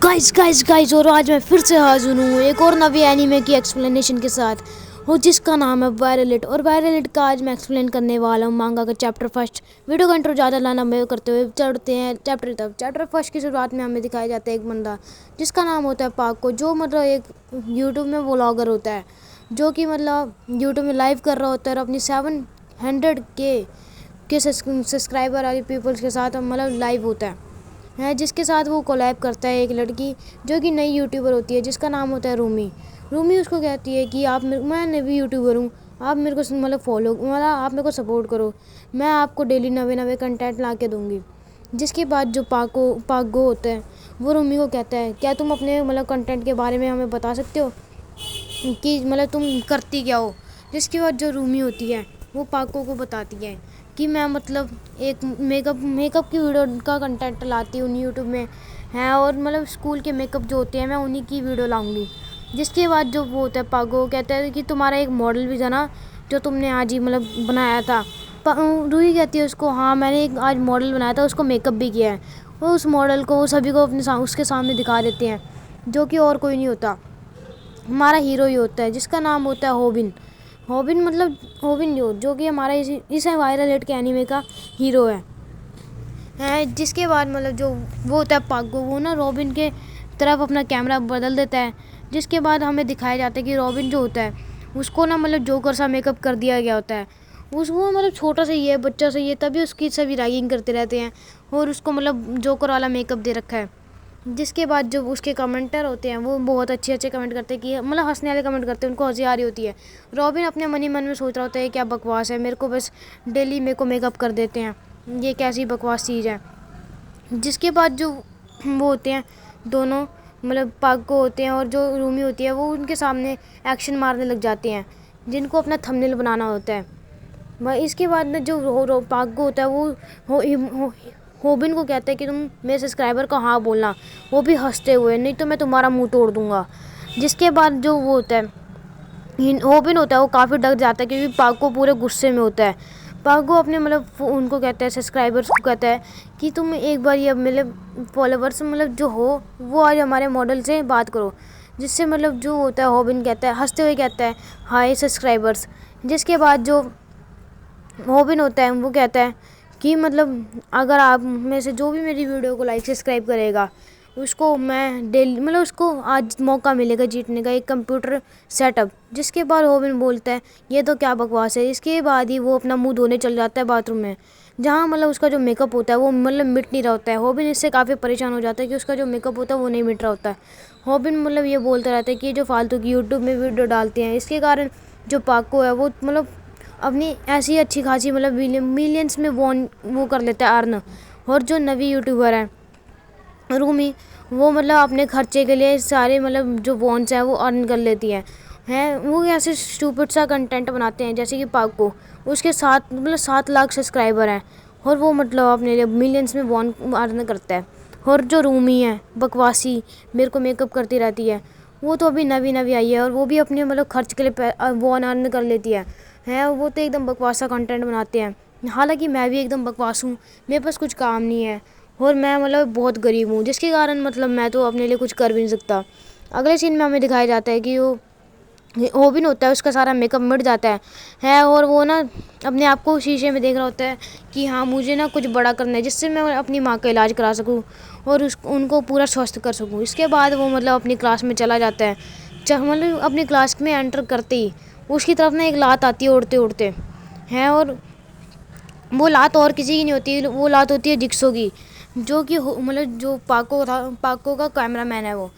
Guys और आज मैं फिर से हाजिर हूँ एक और नवी एनीमे की एक्सप्लेनेशन के साथ हो जिसका नाम है वायरलेट। और वायरलेट का आज मैं एक्सप्लेन करने वाला हूँ मांगा का चैप्टर फर्स्ट। वीडियो का इंट्रो ज़्यादा लंबा करते हुए चढ़ते हैं चैप्टर तक। चैप्टर फर्स्ट की शुरुआत में हमें दिखाया जाता है एक बंदा जिसका नाम होता है पाको, जो मतलब एक यूट्यूब में व्लॉगर होता है, जो कि मतलब यूट्यूब में लाइव कर रहा होता है और अपनी 700K सब्सक्राइबर वाली पीपल्स के साथ मतलब लाइव होता है, जिसके साथ वो कोलैब करता है एक लड़की जो कि नई यूट्यूबर होती है जिसका नाम होता है रूमी। रूमी उसको कहती है कि मैं नई यूट्यूबर हूँ, आप मेरे को मतलब फॉलो मतलब आप मेरे को सपोर्ट करो, मैं आपको डेली नवे कंटेंट ला के दूँगी। जिसके बाद जो पागो होता है वो रूमी को कहता है, क्या तुम अपने मतलब कंटेंट के बारे में हमें बता सकते हो कि मतलब तुम करती क्या हो। जिसके बाद जो रूमी होती है वो पाको को बताती है कि मैं मतलब एक मेकअप की वीडियो का कंटेंट लाती हूँ यूट्यूब में है, और मतलब स्कूल के मेकअप जो होते हैं मैं उन्हीं की वीडियो लाऊंगी। जिसके बाद जो वो होता है पागो कहता है कि तुम्हारा एक मॉडल भी था ना जो तुमने आज ही मतलब बनाया था। रूही कहती है उसको, हाँ मैंने एक आज मॉडल बनाया था, उसको मेकअप भी किया है। वो उस मॉडल को सभी को अपने उसके सामने दिखा देते हैं, जो कि और कोई नहीं होता, हमारा हीरो ही होता है जिसका नाम होता है होबिन मतलब होबिन जो कि हमारा इस वायरलेट के एनीमे का हीरो है। जिसके बाद मतलब जो वो होता है पागो, वो ना रॉबिन के तरफ अपना कैमरा बदल देता है। जिसके बाद हमें दिखाया जाता है कि रॉबिन जो होता है उसको ना मतलब जोकर सा मेकअप कर दिया गया होता है। वो मतलब छोटा सा ही है, बच्चा सा ही है, तभी उसकी सभी रैगिंग करते रहते हैं और उसको मतलब जोकर वाला मेकअप दे रखा है। जिसके बाद जो उसके कमेंटर होते हैं वो बहुत अच्छे कमेंट करते हैं कि मतलब हंसने वाले कमेंट करते हैं, उनको हंसी आ रही होती है। रॉबिन अपने मन ही मन में सोच रहा होता है क्या बकवास है, मेरे को बस डेली मेरे को मेकअप कर देते हैं, ये कैसी बकवास चीज़ है। जिसके बाद जो वो होते हैं दोनों मतलब पागो होते हैं और जो रूमी होती है वो उनके सामने एक्शन मारने लग जाते हैं जिनको अपना थंबनेल बनाना होता है। इसके बाद में जो पागो होता है वो होबिन को कहता है कि तुम मेरे सब्सक्राइबर को हाँ बोलना, वो भी हंसते हुए, नहीं तो मैं तुम्हारा मुंह तोड़ दूंगा। जिसके बाद जो वो होता है होबिन होता है वो काफ़ी डर जाता है क्योंकि पागो पूरे गुस्से में होता है। पागो अपने मतलब उनको कहता है सब्सक्राइबर्स को कहता है कि तुम एक बार ये मतलब फॉलोवर्स मतलब जो हो वो आज हमारे मॉडल से बात करो। जिससे मतलब जो होता है होबिन कहता है हंसते हुए कहता है हाय सब्सक्राइबर्स। जिसके बाद जो होबिन होता है वो कहता है कि मतलब अगर आप में से जो भी मेरी वीडियो को लाइक सब्सक्राइब करेगा उसको मैं डेली मतलब उसको आज मौका मिलेगा जीतने का एक कंप्यूटर सेटअप। जिसके बाद होबिन बोलता है ये तो क्या बकवास है। इसके बाद ही वो अपना मुंह धोने चल जाता है बाथरूम में, जहाँ मतलब उसका जो मेकअप होता है वो मतलब मिट नहीं रहा होता है। होबिन इससे काफ़ी परेशान हो जाता है कि उसका जो मेकअप होता है वो नहीं मिट रहा होता है। होबिन मतलब ये बोलता रहता है कि जो फालतू की यूट्यूब में वीडियो डालते हैं इसके कारण जो पाको है वो मतलब अपनी ऐसी अच्छी खासी मतलब मिलियंस में वो कर लेता है अर्न। और जो नवी यूट्यूबर है रूमी वो मतलब अपने खर्चे के लिए सारे मतलब जो वॉन्स हैं वो अर्न कर लेती हैं वो ऐसे स्टूपिड सा कंटेंट बनाते हैं जैसे कि पाको उसके 7 लाख सब्सक्राइबर हैं और वो मतलब अपने लिए मिलियंस में वॉन अर्न करता है। और जो रूमी है बकवासी मेरे को मेकअप करती रहती है, वो तो अभी नवी आई है और वो भी अपने मतलब खर्च के लिए वॉन अर्न कर लेती है वो तो एकदम बकवास सा कंटेंट बनाते हैं। हालांकि मैं भी एकदम बकवास हूँ, मेरे पास कुछ काम नहीं है और मैं मतलब बहुत गरीब हूँ, जिसके कारण मतलब मैं तो अपने लिए कुछ कर भी नहीं सकता। अगले सीन में हमें दिखाया जाता है कि वो होबिन होता है उसका सारा मेकअप मिट जाता है और वो ना अपने आप को शीशे में देख रहा होता है कि हाँ मुझे ना कुछ बड़ा करना है जिससे मैं अपनी माँ का इलाज करा सकूँ और उनको पूरा स्वस्थ कर सकूँ। इसके बाद वो मतलब अपनी क्लास में चला जाता है। मतलब अपनी क्लास में एंटर करते ही उसकी तरफ ना एक लात आती है उड़ते उड़ते हैं, और वो लात और किसी की नहीं होती, वो लात होती है जिक्सो की, जो कि मतलब जो पाको का कैमरा मैन है वो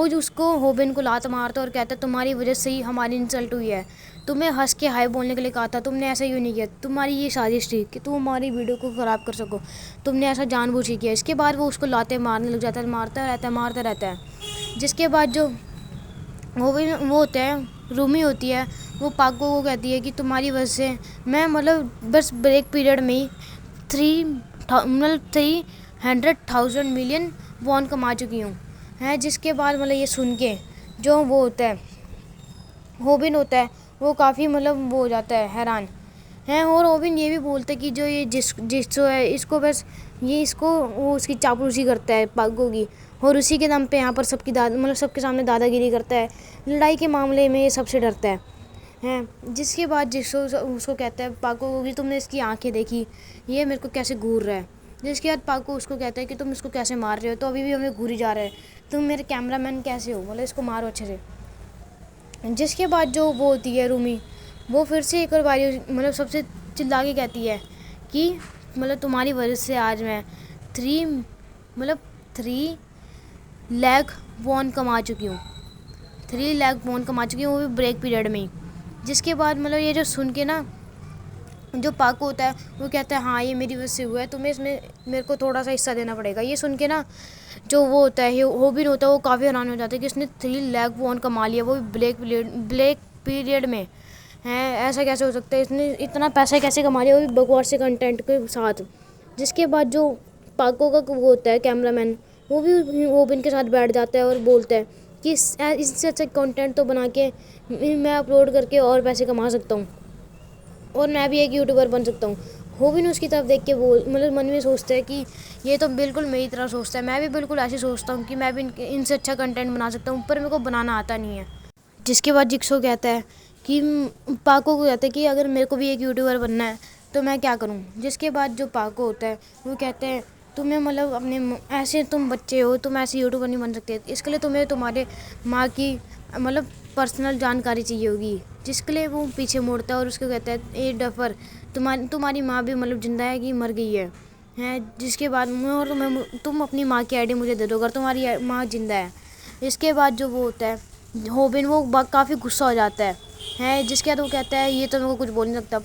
जो उसको होबिन को लात मारता और कहता है तुम्हारी वजह से ही हमारी इंसल्ट हुई है, तुम्हें हंस के हाय बोलने के लिए कहा था, तुमने ऐसा क्यों नहीं किया, तुम्हारी ये साजिश थी कि तुम हमारी वीडियो को ख़राब कर सको, तुमने ऐसा जानबूझ के किया। इसके बाद वो उसको लाते मारने लग जाता है, मारता रहता है। जिसके बाद जो वो होता है रूमी होती है वो पाको को कहती है कि तुम्हारी वजह से मैं मतलब बस ब्रेक पीरियड में ही 300,000 मिलियन वॉन कमा चुकी हूँ जिसके बाद मतलब ये सुन के जो वो होता है होबिन होता है वो काफ़ी मतलब वो हो जाता है हैरान और होबिन ये भी बोलता है कि जो ये जिसो है इसको बस ये इसको वो उसकी चापलूसी करता है पागो की, और उसी के दम पे यहाँ पर सबके सामने दादागिरी करता है। लड़ाई के मामले में ये सबसे डरता है। जिसके बाद जिक्सो उसको कहता है, पाको को, कि तुमने इसकी आंखें देखी, ये मेरे को कैसे घूर रहा है। जिसके बाद पाको उसको कहता है कि तुम इसको कैसे मार रहे हो, तो अभी भी हमें घूरी जा रहा है, तुम मेरे कैमरामैन कैसे हो, मतलब इसको मारो अच्छे से। जिसके बाद जो वो होती है रूमी, वो फिर से एक और बारी मतलब सबसे चिल्ला के कहती है कि मतलब तुम्हारी वजह से आज मैं 3 लाख कमा चुकी हूँ, 3 लाख कमा चुकी हूँ, वो भी ब्रेक पीरियड में ही। जिसके बाद मतलब ये जो सुन के ना, जो पाको होता है वो कहता है हाँ ये मेरी वजह से हुआ है, तुम्हें इसमें मेरे को थोड़ा सा हिस्सा देना पड़ेगा। ये सुन के ना जो वो होता है होबिन होता है, वो काफ़ी हैरान हो जाता है कि इसने 3 लाख कमा लिया, वो भी ब्लैक पीरियड में है। ऐसा कैसे हो सकता है, इसने इतना पैसा कैसे कमा लिया, वो भी बकवास से कंटेंट के साथ। जिसके बाद जो पाको का वो होता है कैमरामैन, वो भी ओबिन के साथ बैठ जाता है और बोलता है कि इससे अच्छा कंटेंट तो बना के मैं अपलोड करके और पैसे कमा सकता हूँ, और मैं भी एक यूट्यूबर बन सकता हूँ। होबिन उसकी तरफ देख के मतलब मन में सोचता है कि ये तो बिल्कुल मेरी तरह सोचता है, मैं भी बिल्कुल ऐसे सोचता हूँ कि मैं भी इनसे अच्छा कंटेंट बना सकता हूँ, पर मेरे को बनाना आता नहीं है। जिसके बाद जिक्सो कहता है कि पाको को कहता है कि अगर मेरे को भी एक यूट्यूबर बनना है तो मैं क्या करूँ। जिसके बाद जो पाको होता है वो कहते हैं तुम्हें मतलब अपने ऐसे, तुम बच्चे हो, तुम ऐसे यूट्यूबर नहीं बन सकते, इसके लिए तुम्हें तुम्हारे माँ की मतलब पर्सनल जानकारी चाहिए होगी। जिसके लिए वो पीछे मुड़ता है और उसको कहता है ए डफर, तुम्हारी माँ भी मतलब जिंदा है कि मर गई है। जिसके बाद तुम अपनी माँ की आईडी मुझे दे दो अगर तुम्हारी माँ जिंदा है। इसके बाद जो वो होता है होबिन, वो काफ़ी गुस्सा हो जाता है। जिसके बाद वो कहता है ये तो मेरे को कुछ बोल नहीं सकता।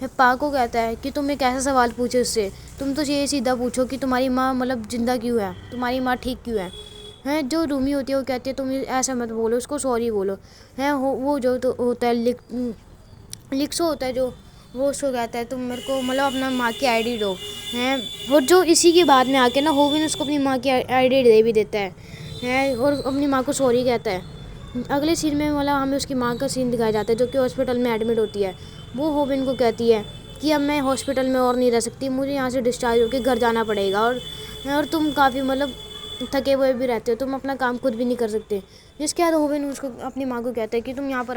पाको कहता है कि तुम एक ऐसा सवाल पूछो उससे, तुम तो ये सीधा पूछो कि तुम्हारी माँ मतलब ज़िंदा क्यों है, तुम्हारी माँ ठीक क्यों है। जो रूमी होती है वो कहती है तुम ऐसा मत बोलो, उसको सॉरी बोलो। वो जो तो होता है लिक्सो होता है, जो वो उसको कहता है तुम मेरे को मतलब अपना माँ की आईडी दो। और जो इसी के बाद में आके ना होबिन उसको अपनी माँ की आईडी दे भी देता है और अपनी माँ को सॉरी कहता है। अगले सीन में मतलब हमें उसकी माँ का सीन दिखाया जाता है, जो कि हॉस्पिटल में एडमिट होती है। वो होबिन को कहती है कि अब मैं हॉस्पिटल में और नहीं रह सकती, मुझे यहाँ से डिस्चार्ज होकर घर जाना पड़ेगा, और तुम काफ़ी मतलब थके हुए भी रहते हो, तुम अपना काम खुद भी नहीं कर सकते। जिसके बाद होबिन उसको अपनी माँ को कहता है कि तुम यहाँ पर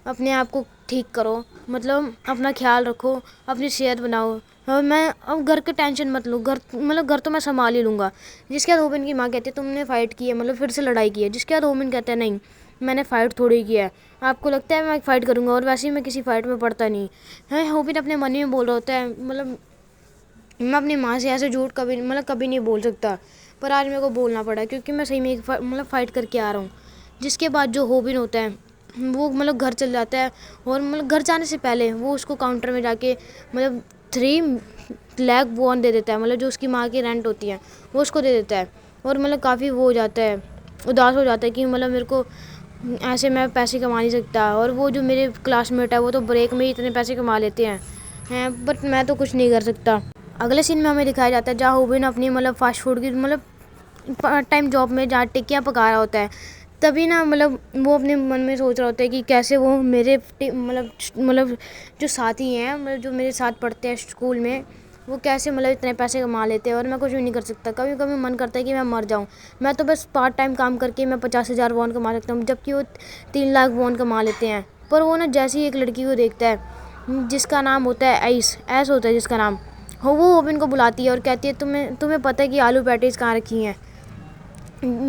अपने आप को ठीक करो, मतलब अपना ख्याल रखो, अपनी सेहत बनाओ, और मैं अब घर के टेंशन मत लो, घर तो मैं संभाल ही लूँगा। जिसके बाद होबिन की माँ कहती है तुमने फ़ाइट की है, मतलब फिर से लड़ाई की है। जिसके बाद होबिन कहता है नहीं, मैंने फ़ाइट थोड़ी किया है, आपको लगता है मैं फ़ाइट करूँगा, और वैसे ही मैं किसी फ़ाइट में पड़ता नहीं है। होबिन अपने मन में बोल रहा होता है मतलब मैं अपनी माँ से ऐसे झूठ कभी नहीं बोल सकता, पर आज मेरे को बोलना पड़ा क्योंकि मैं सही में एक फ़ाइट करके आ रहा हूँ। जिसके बाद जो होबिन होता है वो मतलब घर चल जाता है, और मतलब घर जाने से पहले वो उसको काउंटर में जाके मतलब 3 लाख दे देता है, मतलब जो उसकी माँ की रेंट होती है वो उसको दे देता है। और मतलब काफ़ी वो हो जाता है, उदास हो जाता है कि मतलब मेरे को ऐसे मैं पैसे कमा नहीं सकता, और वो जो मेरे क्लासमेट है वो तो ब्रेक में ही इतने पैसे कमा लेते हैं बट मैं तो कुछ नहीं कर सकता। अगले सीन में हमें दिखाया जाता है जहाँ होबिन अपनी मतलब फास्ट फूड की मतलब पार्ट टाइम जॉब में जहाँ टिक्कियाँ पका रहा होता है। तभी ना मतलब वो अपने मन में सोच रहा होता है कि कैसे वो मेरे मतलब जो साथी हैं, मतलब जो मेरे साथ पढ़ते हैं स्कूल में, वो कैसे मतलब इतने पैसे कमा लेते हैं और मैं कुछ भी नहीं कर सकता। कभी कभी मन करता है कि मैं मर जाऊँ, मैं तो बस पार्ट टाइम काम करके मैं 50,000 वॉन कमा सकता हूँ, जबकि वो 3 लाख वॉन कमा लेते हैं। पर वो ना जैसे ही एक लड़की को देखता है जिसका नाम होता है ऐस होता है जिसका नाम हो, वो ओबिन को बुलाती है और कहती है तुम्हें पता है कि आलू पैटीज़ कहाँ रखी हैं।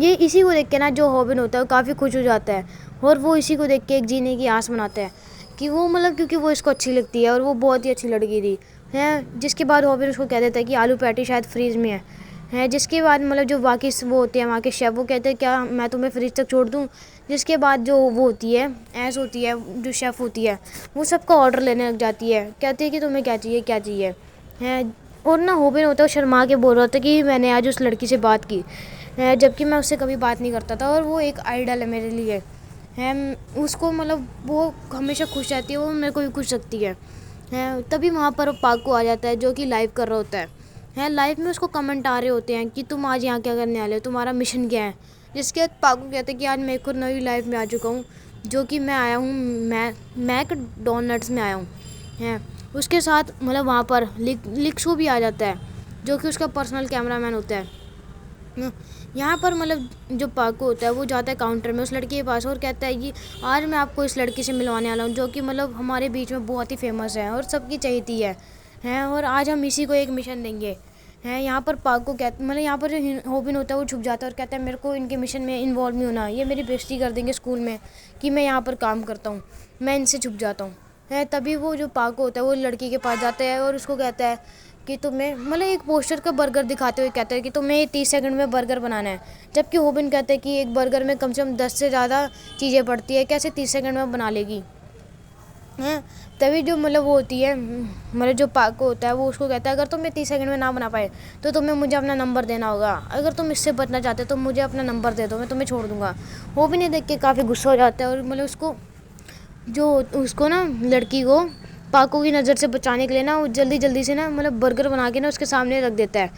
ये इसी को देख के ना जो होबिन होता है वो काफ़ी खुश हो जाता है, और वो इसी को देख के एक जीने की आस बनाता है कि वो मतलब क्योंकि वो इसको अच्छी लगती है और वो बहुत ही अच्छी लड़की थी है। जिसके बाद होबिन उसको कह देता है कि आलू पैटी शायद फ्रीज में है। जिसके बाद मतलब जो बाकी वो होते हैं वहाँ के शेफ़, वो कहते हैं क्या मैं तुम्हें फ्रिज तक छोड़ दूँ। जिसके बाद जो वो होती है ऐस होती है जो शेफ़ होती है, वो सबका ऑर्डर लेने लग जाती है, कहती है कि तुम्हें क्या चाहिए है। और ना होबिन होता है शर्मा के बोल रहा था कि मैंने आज उस लड़की से बात की है, जबकि मैं उससे कभी बात नहीं करता था, और वो एक आइडल है मेरे लिए है। उसको मतलब वो हमेशा खुश रहती है, वो मेरे को भी खुश रखती है। तभी वहाँ पर पाको आ जाता है जो कि लाइव कर रहा होता है। लाइव में उसको कमेंट आ रहे होते हैं कि तुम आज यहाँ क्या करने वाले हो, तुम्हारा मिशन क्या है। जिसके बाद पाको कहते हैं कि आज मैं एक और नई लाइव में आ चुका हूँ, जो कि मैं आया हूँ मैकडोनल्ड्स में आया हूँ है। उसके साथ मतलब वहाँ पर लिक्सो भी आ जाता है, जो कि उसका पर्सनल कैमरामैन होता है। यहाँ पर मतलब जो पाको होता है वो जाता है काउंटर में उस लड़की के पास और कहता है कि आज मैं आपको इस लड़की से मिलवाने वाला हूँ, जो कि मतलब हमारे बीच में बहुत ही फेमस है और सबकी चाहती है हैं, और आज हम इसी को एक मिशन देंगे हैं। यहाँ पर पाको कहता मतलब यहाँ पर जो होबिन होता है वो छुप जाता है और कहता है मेरे को इनके मिशन में इन्वॉल्व नहीं होना, ये मेरी बेइज्जती कर देंगे स्कूल में कि मैं यहाँ पर काम करता हूँ, मैं इनसे छुप जाता हूँ है। तभी वो जो पाको होता है वो लड़की के पास जाता है और उसको कहता है कि तुम्हें मतलब एक पोस्टर का बर्गर दिखाते हुए कहता है कि तुम्हें 30 सेकंड में बर्गर बनाना है, जबकि होबिन कहता है कि एक बर्गर में कम से कम 10 से ज़्यादा चीज़ें पड़ती है, कैसे 30 सेकंड में बना लेगी हैं। तभी जो मतलब वो होती है मतलब जो पाको होता है वो उसको कहता है अगर तुम 30 सेकंड में ना बना पाए तो तुम्हें मुझे अपना नंबर देना होगा, अगर तुम इससे बचना चाहते हो तो मुझे अपना नंबर दे दो, मैं तुम्हें छोड़ दूंगा। होबिन ये देख के काफ़ी गुस्सा हो जाता है और मतलब उसको ना लड़की को पाको की नज़र से बचाने के लिए ना वो जल्दी जल्दी से ना मतलब बर्गर बना के ना उसके सामने रख देता है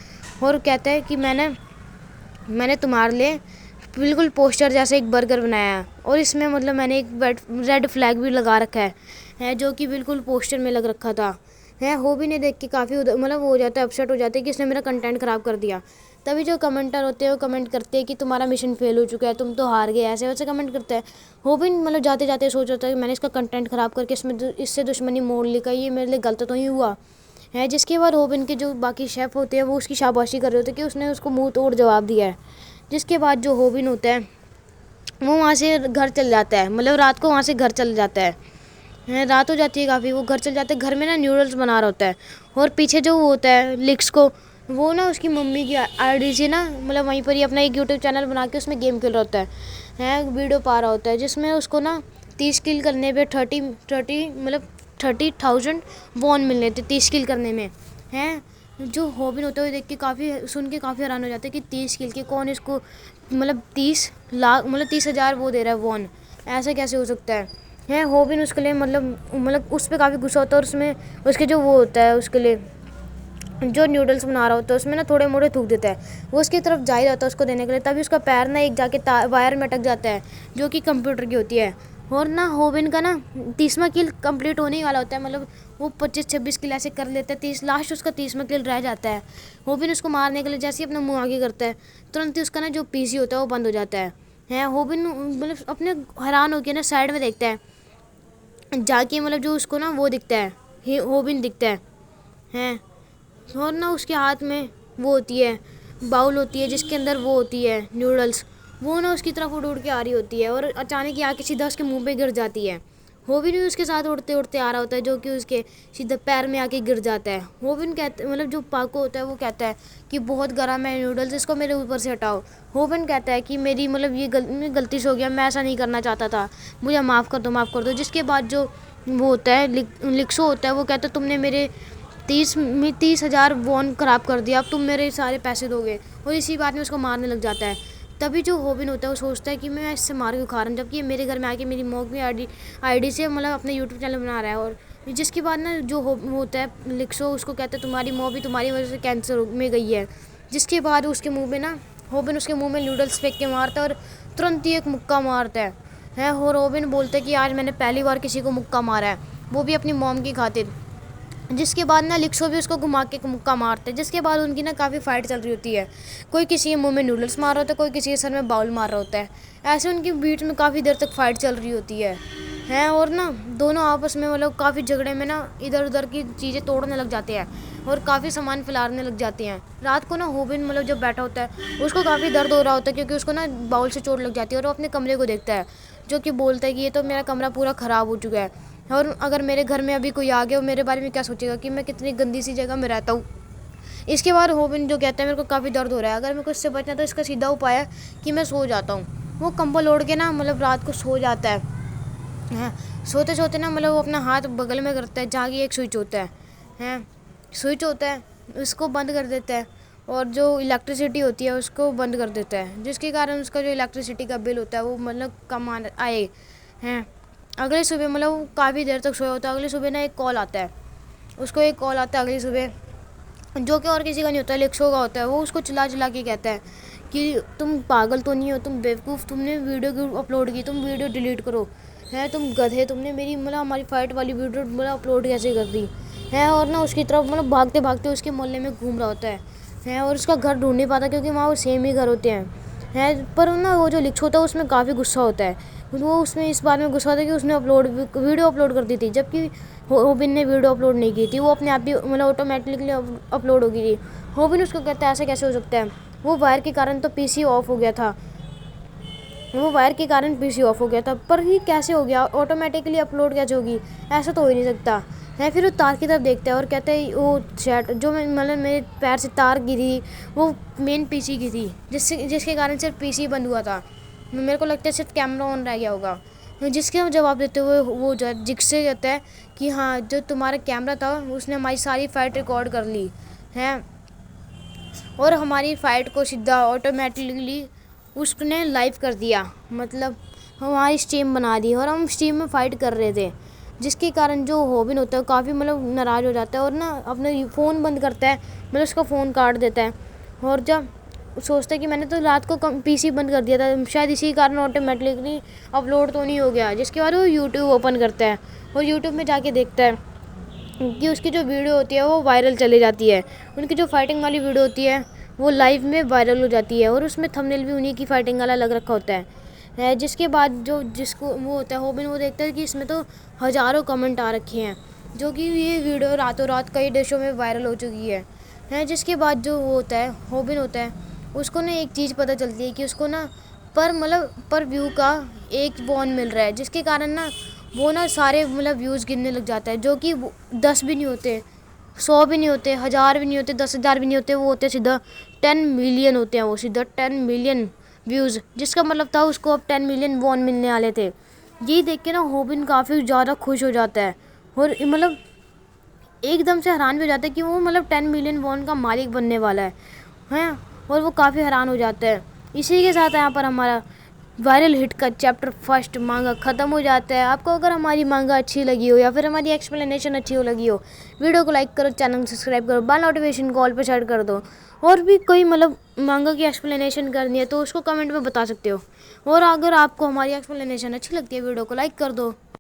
और कहता है कि मैंने तुम्हारे लिए बिल्कुल पोस्टर जैसे एक बर्गर बनाया है और इसमें मतलब मैंने एक रेड फ्लैग भी लगा रखा है जो कि बिल्कुल पोस्टर में लग रखा था है। होबी ने देख के काफ़ी मतलब वो हो जाता है, अपसेट हो जाते हैं कि इसने मेरा कंटेंट ख़राब कर दिया। तभी जो कमेंटर होते हैं वो कमेंट करते हैं कि तुम्हारा मिशन फेल हो चुका है, तुम तो हार गए, ऐसे वैसे कमेंट करते हैं। होबिन मतलब जाते जाते सोच रहा था कि मैंने इसका कंटेंट ख़राब करके इससे दुश्मनी मोड़ ली, का ये मेरे लिए गलत तो ही हुआ है। जिसके बाद होबिन के जो बाकी शेफ़ होते हैं वो उसकी शाबाशी कर रहे होते हैं कि उसने उसको मुँह तोड़ जवाब दिया है। जिसके बाद जो होबिन होता है वो वहाँ से घर चल जाता है, मतलब रात को वहाँ से घर चल जाता है। रात हो जाती है काफ़ी, वो घर चल जाता है। घर में ना न्यूडल्स बना रहा होता है और पीछे जो वो होता है लिक्स को, वो ना उसकी मम्मी की आईडी से ना मतलब वहीं पर ही अपना एक यूट्यूब चैनल बना के उसमें गेम खेल रहा होता है वीडियो पा रहा होता है, जिसमें उसको ना 30 किल करने पे 30,000 वॉन मिलने थे 30 किल करने में हैं। जो होबिन होता है वो देख के काफ़ी सुन के काफ़ी हैरान हो जाते हैं कि 30 किल के कौन इसको मतलब 30 लाख मतलब 30,000 वो दे रहा है वॉन, ऐसा कैसे हो सकता है। होबिन उसके लिए मतलब उस पर काफ़ी गुस्सा होता है और उसमें उसके जो वो होता है उसके लिए जो न्यूडल्स बना रहा होता है उसमें ना थोड़े मोड़े थूक देता है, वो उसकी तरफ जा ही रहता है उसको देने के लिए। तभी उसका पैर ना एक जाके वायर में अटक जाता है जो कि कंप्यूटर की होती है और ना होबिन का ना 30वां किल कंप्लीट होने ही वाला होता है, मतलब वो 25-26 किल ऐसे कर लेता है, 30 लास्ट उसका 30वां किल रह जाता है। होबिन उसको मारने के लिए जैसे ही अपना मुँह आगे करता है तुरंत ही उसका ना जो पीसी होता है वो बंद हो जाता है। होबिन मतलब अपने हैरान होकर ना साइड में देखता है जाके, मतलब जो उसको ना वो दिखता है होबिन दिखता है और ना उसके हाथ में वो होती है बाउल होती है जिसके अंदर वो होती है न्यूडल्स, वो ना उसकी तरफ उड़ उड़ के आ रही होती है और अचानक ही आके सीधा उसके मुंह पे गिर जाती है। होबिन भी उसके साथ उड़ते उड़ते आ रहा होता है जो कि उसके सीधा पैर में आके गिर जाता है। होबिन कहते मतलब जो पाको होता है वो कहता है कि बहुत गर्म है नूडल्स, इसको मेरे ऊपर से हटाओ। होबिन कहता है कि मेरी मतलब ये गलती से हो गया, मैं ऐसा नहीं करना चाहता था, मुझे माफ़ कर दो माफ़ कर दो। जिसके बाद जो वो होता है लिक्सो होता है वो कहता है तुमने मेरे 30,000 वॉन ख़राब कर दिया, अब तुम मेरे सारे पैसे दोगे, और इसी बात में उसको मारने लग जाता है। तभी जो होबिन होता है वो सोचता है कि मैं इससे मार के खा रहा हूँ, जबकि ये मेरे घर में आके मेरी मॉम की आईडी से मतलब अपने यूट्यूब चैनल बना रहा है। और जिसके बाद ना जो होता है लिक्सो उसको कहता है तुम्हारी मॉम भी तुम्हारी वजह से कैंसर में गई है। जिसके बाद उसके मुँह में ना होबिन उसके मुँह में नूडल्स फेंक के मारता है और तुरंत ही एक मुक्का मारता है और होबिन बोलता है कि आज मैंने पहली बार किसी को मुक्का मारा है, वो भी अपनी मॉम की खातिर। जिसके बाद ना लिक्सो भी उसको घुमा के मुक्का मारते हैं। जिसके बाद उनकी ना काफ़ी फाइट चल रही होती है, कोई किसी के मुंह में नूडल्स मार रहा होता है, कोई किसी के सर में बाउल मार रहा होता है। ऐसे उनकी बीच में काफ़ी देर तक फाइट चल रही होती है और ना दोनों आपस में मतलब काफ़ी झगड़े में ना इधर उधर की चीज़ें तोड़ने लग जाते हैं और काफ़ी सामान फैलाने लग जाते हैं। रात को ना होबिन मतलब जब बैठा होता है उसको काफ़ी दर्द हो रहा होता है क्योंकि उसको ना बाउल से चोट लग जाती है और वो अपने कमरे को देखता है जो कि बोलता है कि ये तो मेरा कमरा पूरा ख़राब हो चुका है और अगर मेरे घर में अभी कोई आ गया और मेरे बारे में क्या सोचेगा कि मैं कितनी गंदी सी जगह में रहता हूँ। इसके बाद होबिन जो कहता है मेरे को काफ़ी दर्द हो रहा है, अगर मेरे को इससे बचना तो इसका सीधा उपाय है कि मैं सो जाता हूँ। वो कंबल ओढ़ के ना मतलब रात को सो जाता है। सोते सोते ना मतलब वो अपना हाथ बगल में करता है जहाँ की एक स्विच होता है स्विच होता है उसको बंद कर देता है और जो इलेक्ट्रिसिटी होती है उसको बंद कर देता है, जिसके कारण उसका जो इलेक्ट्रिसिटी का बिल होता है वो मतलब कम आए हैं। अगले सुबह मतलब वो काफ़ी देर तक सोया होता है, अगली सुबह ना एक कॉल आता है उसको, एक कॉल आता है अगली सुबह जो कि और किसी का नहीं होता है, लिक्सो का होता है। वो उसको चिल्ला चिल्ला के कहता है कि तुम पागल तो नहीं हो, तुम बेवकूफ़, तुमने वीडियो क्यों अपलोड की, तुम वीडियो डिलीट करो तुम गधे, तुमने मेरी मतलब हमारी फाइट वाली वीडियो मतलब अपलोड कैसे कर दी और ना उसकी तरफ मतलब भागते भागते उसके मोहल्ले में घूम रहा होता है और उसका घर ढूंढ नहीं पाता क्योंकि वहाँ वो सेम ही घर होते हैं। है। पर ना वो जो लिक्स होता है उसमें काफ़ी गुस्सा होता है। वो उसमें इस बात में गुस्सा होता है कि उसने वीडियो अपलोड कर दी थी, जबकि होबिन ने वीडियो अपलोड नहीं की थी। वो अपने आप ही मतलब ऑटोमेटिकली अपलोड हो गई थी। होबिन उसको कहता है ऐसे कैसे हो सकता है, वो वायर के कारण तो पीसी ऑफ हो गया था, वो वायर के कारण पीसी ऑफ हो गया था। पर ये कैसे हो गया, ऑटोमेटिकली अपलोड कैसे होगी, ऐसा तो हो ही नहीं सकता है। फिर वो तार की तरफ देखता है और कहता है वो चैट जो मतलब मेरे पैर से तार गिरी वो मेन पीसी की थी, जिसके कारण सिर्फ पीसी बंद हुआ था। मेरे को लगता है सिर्फ कैमरा ऑन रह गया होगा। जिसके हम जवाब देते हुए वो जिससे कहता है कि हाँ, जो तुम्हारा कैमरा था उसने हमारी सारी फाइट रिकॉर्ड कर ली है और हमारी फ़ाइट को सीधा ऑटोमेटिकली उसने लाइव कर दिया। मतलब हमारी स्ट्रीम बना दी और हम स्ट्रीम में फ़ाइट कर रहे थे, जिसके कारण जो होबिन होता है काफ़ी मतलब नाराज़ हो जाता है और ना अपना फ़ोन बंद करता है, मतलब उसका फ़ोन काट देता है। और जब सोचता है कि मैंने तो रात को पीसी बंद कर दिया था, शायद इसी कारण ऑटोमेटिकली अपलोड तो नहीं हो गया। जिसके बाद वो यूट्यूब ओपन करता है और यूट्यूब में जाके देखता है कि उसकी जो वीडियो होती है वो वायरल चली जाती है। उनकी जो फाइटिंग वाली वीडियो होती है वो लाइव में वायरल हो जाती है और उसमें थंबनेल भी उन्हीं की फाइटिंग वाला लग रखा होता है। जिसके बाद जो जिसको वो होता है होबिन, वो देखता है कि इसमें तो हज़ारों कमेंट आ रखे हैं, जो कि ये वीडियो रातों रात कई देशों में वायरल हो चुकी है। जिसके बाद जो वो होता है होबिन होता है, उसको ना एक चीज़ पता चलती है कि उसको ना पर व्यू का 1 वॉन मिल रहा है, जिसके कारण ना वो ना सारे मतलब व्यूज़ गिनने लग जाता है, जो कि 10 भी नहीं होते, 100 भी नहीं होते, 1000 भी नहीं होते, 10,000 भी नहीं होते, वो होते सीधा 10 मिलियन होते हैं। वो सीधा 10 मिलियन व्यूज़, जिसका मतलब था उसको अब 10 मिलियन वॉन मिलने वाले थे। ये देख के ना होबिन काफ़ी ज़्यादा खुश हो जाता है और मतलब एकदम से हैरान भी हो जाता है कि वो मतलब 10 मिलियन वॉन का मालिक बनने वाला है। और वो काफ़ी हैरान हो जाता है। इसी के साथ यहाँ पर हमारा वायरल हिट का चैप्टर फर्स्ट मांगा ख़त्म हो जाता है। आपको अगर हमारी मांगा अच्छी लगी हो या फिर हमारी एक्सप्लेनेशन अच्छी हो लगी हो, वीडियो को लाइक करो, चैनल को सब्सक्राइब करो, बेल नोटिफिकेशन कॉल पे सेट कर दो। और भी कोई मतलब मांगा की एक्सप्लेनेशन करनी है तो उसको कमेंट में बता सकते हो। और अगर आपको हमारी एक्सप्लेनेशन अच्छी लगती है, वीडियो को लाइक कर दो।